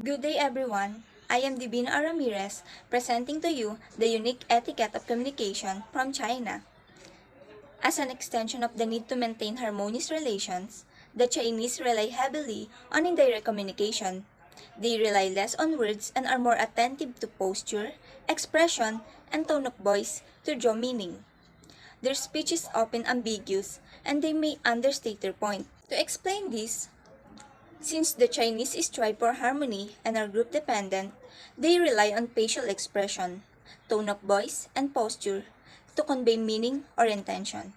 Good day everyone, I am Divina Ramirez, presenting to you the unique etiquette of communication from China. As an extension of the need to maintain harmonious relations, the Chinese rely heavily on indirect communication. They rely less on words and are more attentive to posture, expression, and tone of voice to draw meaning. Their speech is often ambiguous and they may understate their point. To explain this, since the Chinese strive for harmony and are group dependent, they rely on facial expression, tone of voice, and posture to convey meaning or intention.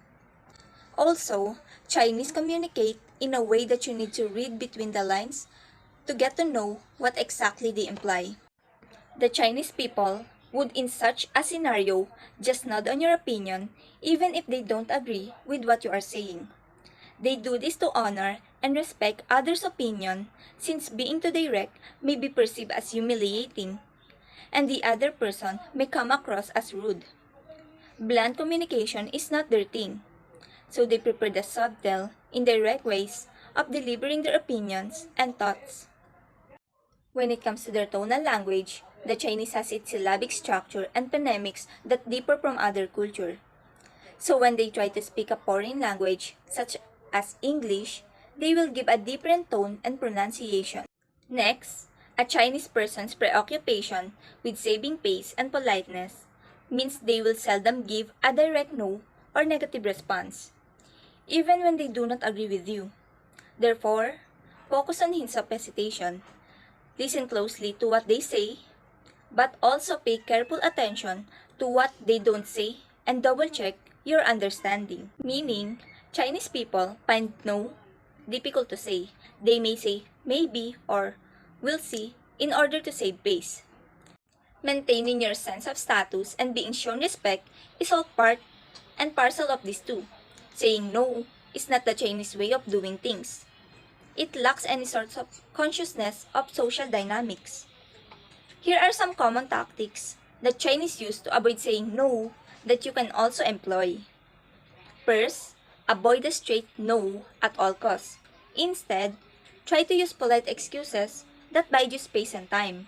Also, Chinese communicate in a way that you need to read between the lines to get to know what exactly they imply. The Chinese people would in such a scenario just nod on your opinion even if they don't agree with what you are saying. They do this to honor and respect others' opinion since being too direct may be perceived as humiliating and the other person may come across as rude. Blunt communication is not their thing, so they prefer the subtle, indirect ways of delivering their opinions and thoughts. When it comes to their tonal language, the Chinese has its syllabic structure and phonemics that differ from other culture. So when they try to speak a foreign language, such as English, they will give a different tone and pronunciation. Next, a Chinese person's preoccupation with saving face and politeness means they will seldom give a direct no or negative response, even when they do not agree with you. Therefore, focus on hints of hesitation. Listen closely to what they say, but also pay careful attention to what they don't say and double-check your understanding. Meaning, Chinese people find no difficult to say. They may say maybe or we'll see in order to save face. Maintaining your sense of status and being shown respect is all part and parcel of this too. Saying no is not the Chinese way of doing things. It lacks any sort of consciousness of social dynamics. Here are some common tactics that Chinese use to avoid saying no that you can also employ. First, avoid the straight no at all costs. Instead, try to use polite excuses that buy you space and time.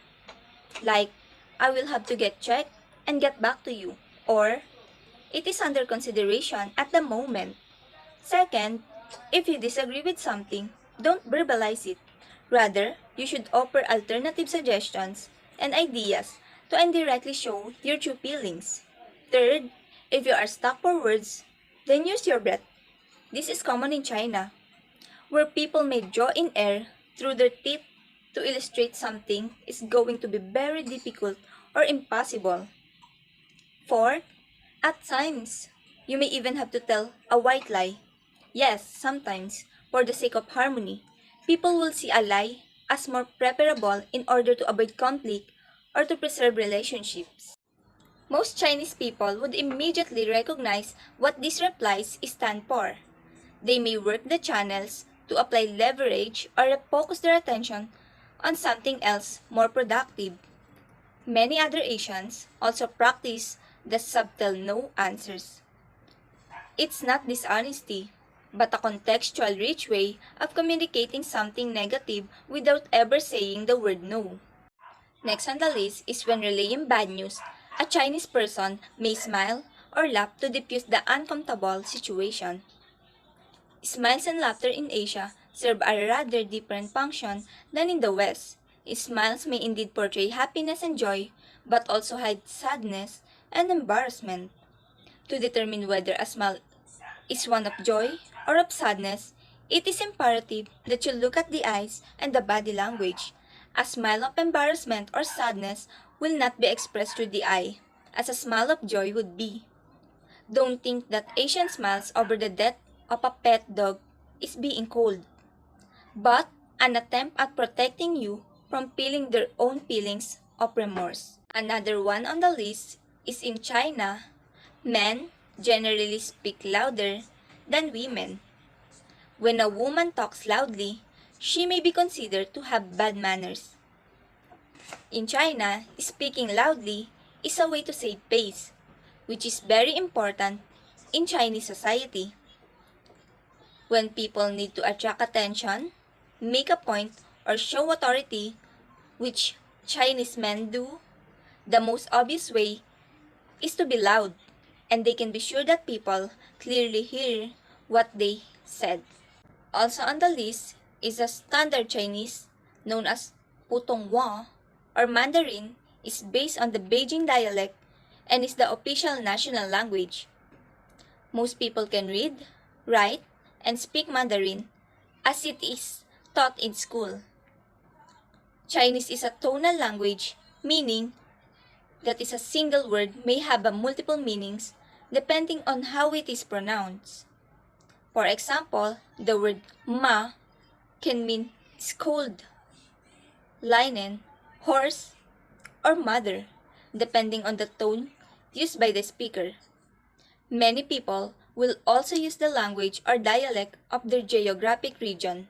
Like, I will have to get checked and get back to you. Or, it is under consideration at the moment. Second, if you disagree with something, don't verbalize it. Rather, you should offer alternative suggestions and ideas to indirectly show your true feelings. Third, if you are stuck for words, then use your breath. This is common in China, where people may draw in air through their teeth to illustrate something is going to be very difficult or impossible. Fourth, at times, you may even have to tell a white lie. Yes, sometimes, for the sake of harmony, people will see a lie as more preferable in order to avoid conflict or to preserve relationships. Most Chinese people would immediately recognize what these replies stand for. They may work the channels to apply leverage or focus their attention on something else more productive. Many other Asians also practice the subtle no answers. It's not dishonesty, but a contextual rich way of communicating something negative without ever saying the word no. Next on the list is when relaying bad news, a Chinese person may smile or laugh to diffuse the uncomfortable situation. Smiles and laughter in Asia serve a rather different function than in the West. Smiles may indeed portray happiness and joy, but also hide sadness and embarrassment. To determine whether a smile is one of joy or of sadness, it is imperative that you look at the eyes and the body language. A smile of embarrassment or sadness will not be expressed through the eye, as a smile of joy would be. Don't think that Asian smiles over the death of a pet dog is being cold, but an attempt at protecting you from feeling their own feelings of remorse. Another one on the list is in China, men generally speak louder than women. When a woman talks loudly, she may be considered to have bad manners. In China, speaking loudly is a way to save face, which is very important in Chinese society. When people need to attract attention, make a point, or show authority, which Chinese men do, the most obvious way is to be loud, and they can be sure that people clearly hear what they said. Also on the list is a standard Chinese known as Putonghua or Mandarin is based on the Beijing dialect and is the official national language. Most people can read, write, and speak Mandarin as it is taught in school. Chinese is a tonal language, meaning that is a single word may have a multiple meanings depending on how it is pronounced. For example, the word ma can mean scold, linen, horse, or mother, depending on the tone used by the speaker. Many people will also use the language or dialect of their geographic region.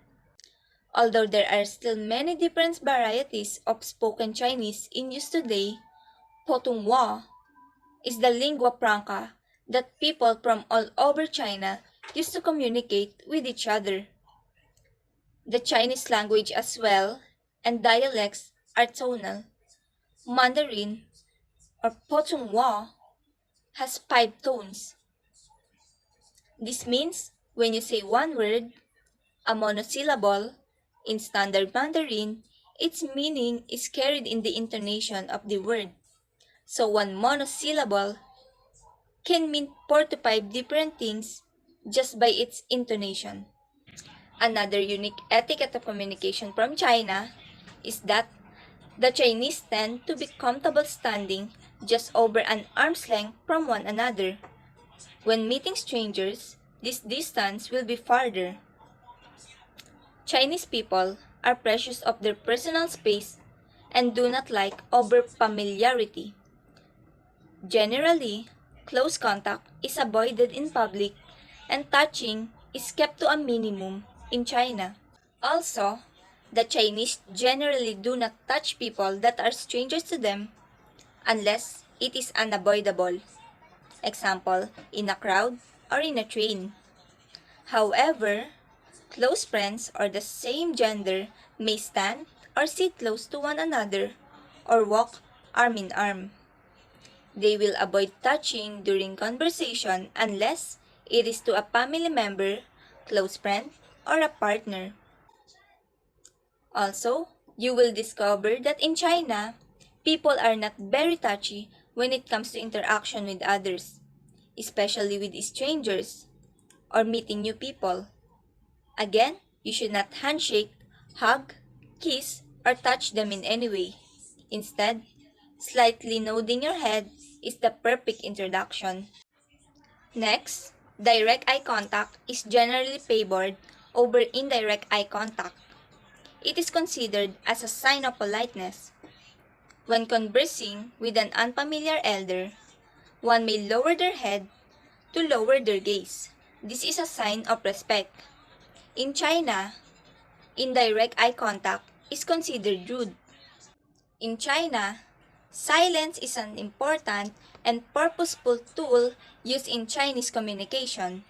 Although there are still many different varieties of spoken Chinese in use today, Putonghua is the lingua franca that people from all over China use to communicate with each other. The Chinese language as well and dialects are tonal. Mandarin or Putonghua has 5 tones. This means when you say one word, a monosyllable, in standard Mandarin, its meaning is carried in the intonation of the word. So one monosyllable can mean 4 to 5 different things just by its intonation. Another unique etiquette of communication from China is that the Chinese tend to be comfortable standing just over an arm's length from one another. When meeting strangers, this distance will be farther. Chinese people are precious of their personal space and do not like over-familiarity. Generally, close contact is avoided in public and touching is kept to a minimum in China. Also, the Chinese generally do not touch people that are strangers to them unless it is unavoidable. Example, in a crowd or in a train. However, close friends or the same gender may stand or sit close to one another or walk arm in arm. They will avoid touching during conversation unless it is to a family member, close friend, or a partner. Also, you will discover that in China, people are not very touchy when it comes to interaction with others, especially with strangers or meeting new people. Again, you should not handshake, hug, kiss, or touch them in any way. Instead, slightly nodding your head is the perfect introduction. Next, direct eye contact is generally favored over indirect eye contact. It is considered as a sign of politeness. When conversing with an unfamiliar elder, one may lower their head to lower their gaze. This is a sign of respect. In China, indirect eye contact is considered rude. In China, silence is an important and purposeful tool used in Chinese communication.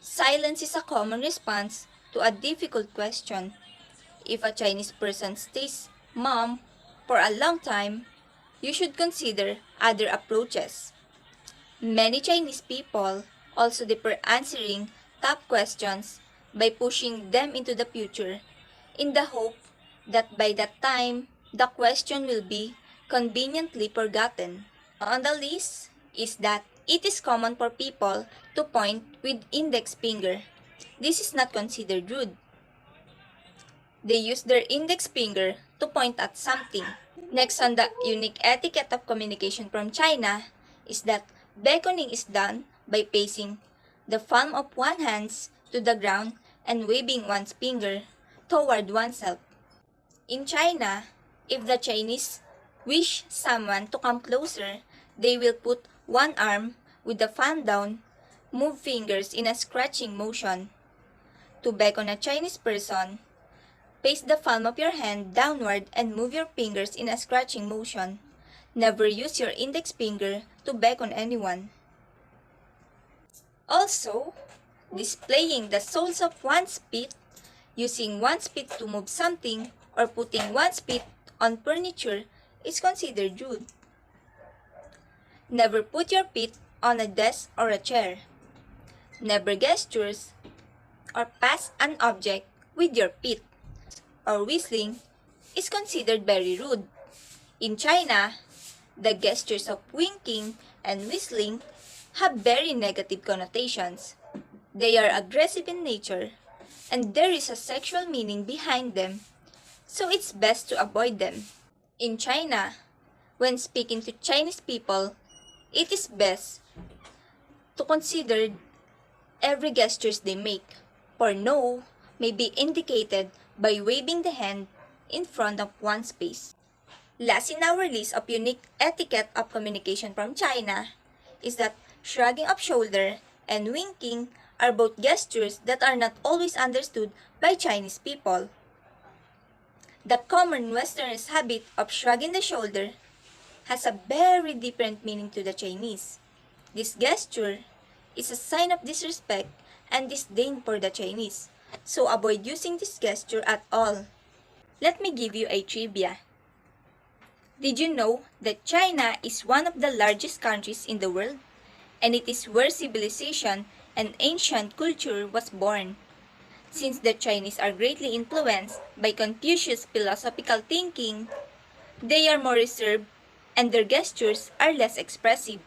Silence is a common response to a difficult question. If a Chinese person stays mum for a long time, you should consider other approaches. Many Chinese people also defer answering tough questions by pushing them into the future in the hope that by that time, the question will be conveniently forgotten. On the list is that it is common for people to point with index finger. This is not considered rude. They use their index finger to point at something. Next on the unique etiquette of communication from China is that beckoning is done by placing the palm of one hand to the ground and waving one's finger toward oneself. In China, if the Chinese wish someone to come closer, they will put one arm with the palm down, move fingers in a scratching motion. To beckon a Chinese person, place the palm of your hand downward and move your fingers in a scratching motion. Never use your index finger to beckon anyone. Also, displaying the soles of one's feet, using one's feet to move something or putting one's feet on furniture is considered rude. Never put your feet on a desk or a chair. Never gestures or pass an object with your feet or whistling is considered very rude. In China, the gestures of winking and whistling have very negative connotations. They are aggressive in nature, and there is a sexual meaning behind them, so it's best to avoid them. In China, when speaking to Chinese people, it is best to consider every gestures they make, for no may be indicated by waving the hand in front of one's face. Last in our list of unique etiquette of communication from China is that shrugging of shoulder and winking are both gestures that are not always understood by Chinese people. The common Westerners' habit of shrugging the shoulder has a very different meaning to the Chinese. This gesture is a sign of disrespect and disdain for the Chinese, so avoid using this gesture at all. Let me give you a trivia. Did you know that China is one of the largest countries in the world? And it is where civilization and ancient culture was born. Since the Chinese are greatly influenced by Confucius' philosophical thinking, they are more reserved and their gestures are less expressive.